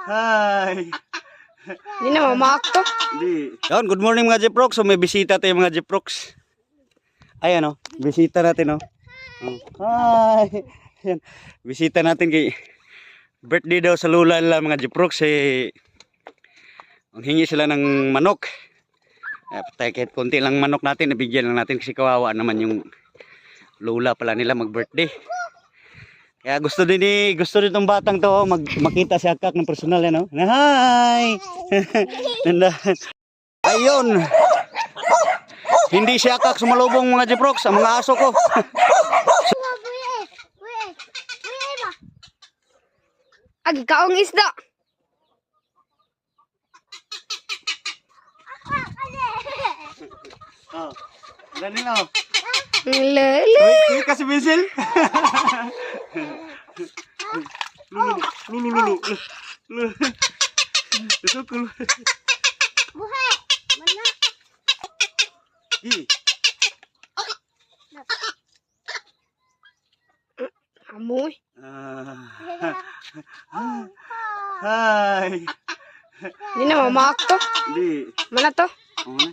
Hi. Hindi na mamaak to. Hindi. Yun, good morning mga Jeprox. So may bisita tayo mga Jeprox. Ayan o, bisita natin o. Hi. Ayan. Bisita natin kay birthday daw sa lula nila mga Jeprox. Ang hingi sila ng manok. Kahit konti lang manok natin, nabigyan lang natin kasi kawawa naman yung lula pala nila mag-birthday. Kaya gusto din tong batang to makita si Akak ng personal yan, no? Hi! Ayun. Hindi si Akak sumalubong mga Jeprox, ang mga aso ko. Agi kaong isda. Oh, ganun na. Lele. Uy, kasi Bisil. Lulu. Sukul. Buhay! Mana? Amoy. Hi. Hindi na mamaak to. Hindi. Mana to? Ano?